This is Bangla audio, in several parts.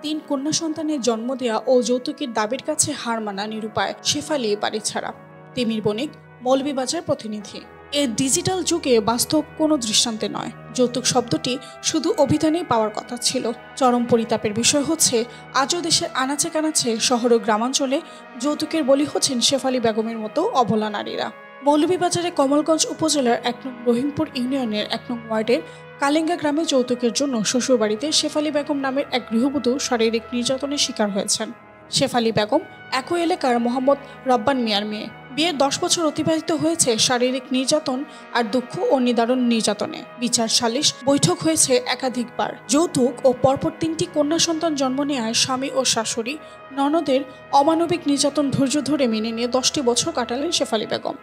তিন কন্যা সন্তানের জন্ম দেয়া ও যৌতুকের দাবির কাছে হার মানা নিরুপায় শেফালি বাড়ি ছাড়া। তিমির বণিক, মৌলভীবাজার প্রতিনিধি। এই ডিজিটাল যুগে বাস্তব কোনো দৃষ্টান্তে নয়। যৌতুক শব্দটি শুধু অভিধানেই পাওয়ার কথা ছিল। চরম পরিতাপের বিষয় হচ্ছে আজও দেশের আনাচে কানাচে শহর ও গ্রামাঞ্চলে যৌতুকের বলি হচ্ছেন শেফালি বেগমের মতো অবলা নারীরা। মৌলভীবাজারে কমলগঞ্জ উপজেলার ১ নং রহিমপুর ইউনিয়নের ১ নং ওয়ার্ডের কালেঙ্গা গ্রামে যৌতুকের জন্য শ্বশুরবাড়িতে শেফালি বেগম নামের এক গৃহবধূ শারীরিক নির্যাতনের শিকার হয়েছেন। শেফালি বেগম একই এলাকার মোহাম্মদ রব্বান মিয়ার মেয়ে। বিয়ের ১০ বছর অতিবাহিত হয়েছে শারীরিক নির্যাতন আর দুঃখ ও নিদারুণ নির্যাতনে। বিচার সালিশ বৈঠক হয়েছে একাধিকবার। যৌতুক ও পরপর ৩টি কন্যা সন্তান জন্ম নেওয়ায় স্বামী ও শাশুড়ি ননদের অমানবিক নির্যাতন ধৈর্য ধরে মেনে নিয়ে ১০টি বছর কাটালেন শেফালি বেগম।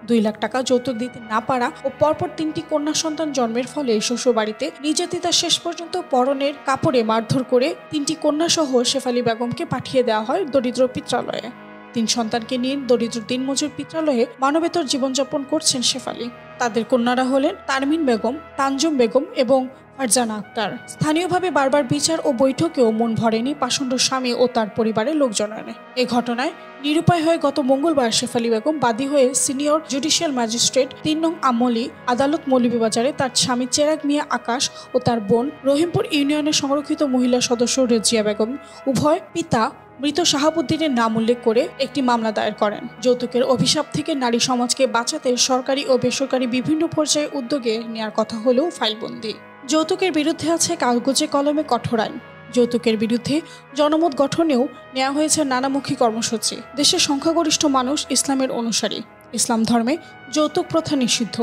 ২ লাখ টাকা যৌতুক দিতে না পারা ও পরপর ৩টি কন্যা সন্তান জন্মের ফলে শ্বশুরবাড়িতে নির্যাতিতা শেষ পর্যন্ত পরনের কাপড়ে মারধর করে ৩টি কন্যা সহ শেফালি বেগমকে পাঠিয়ে দেওয়া হয় দরিদ্র পিত্রালয়ে। ৩ সন্তানকে নিয়ে দরিদ্র দিনমজুর পিত্রালয়ে মানবেতর জীবনযাপন করছেন শেফালি। তাদের কন্যারা হলেন তারমিন বেগম, তানজুম বেগম এবং ফারজানা আক্তার। স্থানীয়ভাবে বারবার বিচার ও বৈঠকেও মন ভরেনি পাষণ্ড স্বামী ও তার পরিবারের লোকজনের। এ ঘটনায় নিরুপায় হয়ে গত মঙ্গলবার শেফালি বেগম বাদী হয়ে সিনিয়র জুডিশিয়াল ম্যাজিস্ট্রেট ৩ নং আমলি আদালত মৌলভীবাজারে তার স্বামী চেরাগ মিয়া আকাশ ও তার বোন রহিমপুর ইউনিয়নের সংরক্ষিত মহিলা সদস্য রেজিয়া বেগম উভয় পিতা মৃত শাহাবুদ্দিনের নাম উল্লেখ করে একটি মামলা দায়ের করেন। যৌতুকের অভিশাপ থেকে নারী সমাজকে বাঁচাতে সরকারি ও বেসরকারি বিভিন্ন পর্যায়ে উদ্যোগে নেওয়ার কথা হলেও ফাইলবন্দি। যৌতুকের বিরুদ্ধে আছে কাগজে কলমে কঠোর আইন। যৌতুকের বিরুদ্ধে জনমত গঠনেও নেওয়া হয়েছে নানামুখী কর্মসূচি। দেশের সংখ্যাগরিষ্ঠ মানুষ ইসলামের অনুসারী। ইসলাম ধর্মে যৌতুক প্রথা নিষিদ্ধ।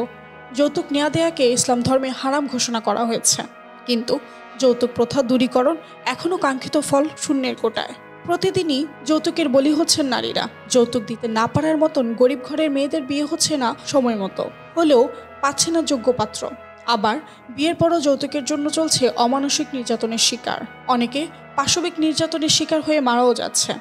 যৌতুক নেওয়া দেয়াকে ইসলাম ধর্মে হারাম ঘোষণা করা হয়েছে। কিন্তু যৌতুক প্রথা দূরীকরণ এখনও কাঙ্ক্ষিত ফল শূন্যের কোটায়। প্রতিদিনই যৌতুকের বলি হচ্ছেন নারীরা। যৌতুক দিতে না পারার মতন গরিব ঘরের মেয়েদের বিয়ে হচ্ছে না সময় মতো, হলেও পাচ্ছে না যোগ্য পাত্র। আবার বিয়ের পরও যৌতুকের জন্য চলছে অমানসিক নির্যাতনের শিকার। অনেকে পাশবিক নির্যাতনের শিকার হয়ে মারাও যাচ্ছে।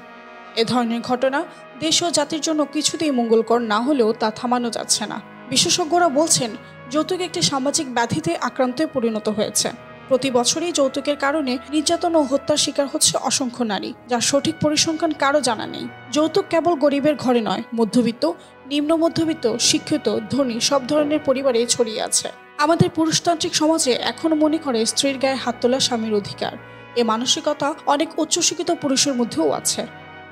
এ ধরনের ঘটনা দেশ ও জাতির জন্য কিছুতেই মঙ্গলকর না হলেও তা থামানো যাচ্ছে না। বিশেষজ্ঞরা বলছেন যৌতুক একটি সামাজিক ব্যাধিতে আক্রান্তে পরিণত হয়েছে। প্রতি বছরই যৌতুকের কারণে নির্যাতন ও হত্যার শিকার হচ্ছে অসংখ্য নারী, যার সঠিক পরিসংখ্যান কারো জানা নেই। যৌতুক কেবল গরিবের ঘরে নয়, মধ্যবিত্ত, নিম্ন মধ্যবিত্ত, শিক্ষিত, ধনী সব ধরনের পরিবারে ছড়িয়ে আছে। আমাদের পুরুষতান্ত্রিক সমাজে এখনো মনে করে স্ত্রীর গায়ে হাত তোলা স্বামীর অধিকার। এ মানসিকতা অনেক উচ্চশিক্ষিত পুরুষের মধ্যেও আছে।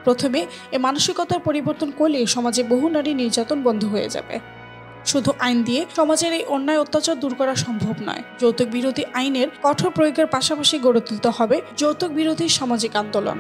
প্রথমে এ মানসিকতার পরিবর্তন করলে সমাজে বহু নারী নির্যাতন বন্ধ হয়ে যাবে। শুধু আইন দিয়ে সমাজের এই অন্যায় অত্যাচার দূর করা সম্ভব নয়। যৌতুক বিরোধী আইনের কঠোর প্রয়োগের পাশাপাশি গড়ে তুলতে হবে যৌতুক বিরোধী সামাজিক আন্দোলন।